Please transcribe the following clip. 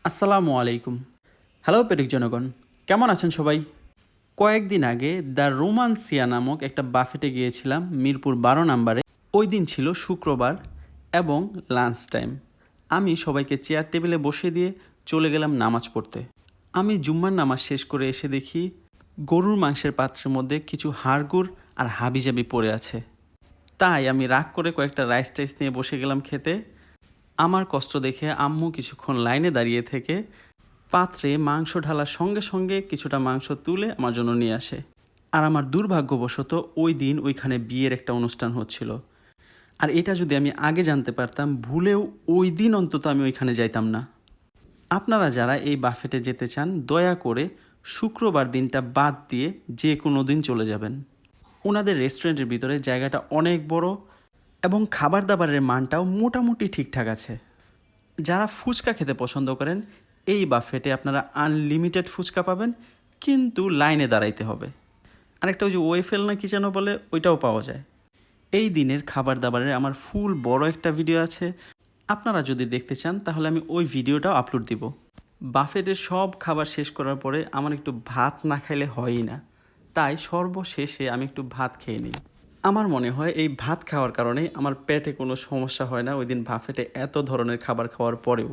আসসালামু আলাইকুম। হ্যালো পেরিক জনগণ, কেমন আছেন সবাই? কয়েকদিন আগে দ্য রোমান্সিয়া নামক একটা বাফেটে গিয়েছিলাম মিরপুর 12 নম্বরে। ওই দিন ছিল শুক্রবার এবং লাঞ্চ টাইম। আমি সবাইকে চেয়ার টেবিলে বসে দিয়ে চলে গেলাম নামাজ পড়তে। আমি জুম্মার নামাজ শেষ করে এসে দেখি গরুর মাংসের পাত্রের মধ্যে কিছু হাড়গুড় আর হাবিজাবি পড়ে আছে। তাই আমি রাগ করে কয়েকটা রাইস টাইস নিয়ে বসে গেলাম খেতে। আমার কষ্ট দেখে আম্মু কিছুক্ষণ লাইনে দাঁড়িয়ে থেকে পাত্রে মাংস ঢালার সঙ্গে সঙ্গে কিছুটা মাংস তুলে আমার জন্য নিয়ে আসে। আর আমার দুর্ভাগ্যবশত ওই দিন ওইখানে বিয়ের একটা অনুষ্ঠান হচ্ছিল। আর এটা যদি আমি আগে জানতে পারতাম, ভুলেও ওই দিন অন্তত আমি ওইখানে যাইতাম না। আপনারা যারা এই বাফেটে যেতে চান, দয়া করে শুক্রবার দিনটা বাদ দিয়ে যে কোনো দিন চলে যাবেন। ওনাদের রেস্টুরেন্টের ভিতরে জায়গাটা অনেক বড় এবং খাবার দাবারের মানটাও মোটামুটি ঠিকঠাক আছে। যারা ফুচকা খেতে পছন্দ করেন, এই বাফেটে আপনারা আনলিমিটেড ফুচকা পাবেন, কিন্তু লাইনে দাঁড়াইতে হবে। আরেকটা ওই যে ওয়েফেল না কি যেন বলে, ওইটাও পাওয়া যায়। এই দিনের খাবার দাবারের আমার ফুল বড় একটা ভিডিও আছে। আপনারা যদি দেখতে চান তাহলে আমি ওই ভিডিওটাও আপলোড দিব। বাফেটের সব খাবার শেষ করার পরে আমার একটু ভাত না খাইলে হয়ই না, তাই সর্বশেষে আমি একটু ভাত খেয়ে নিই। আমার মনে হয় এই ভাত খাওয়ার কারণে আমার পেটে কোনো সমস্যা হয় না ওই দিন বাফেটে এত ধরনের খাবার খাওয়ার পরেও।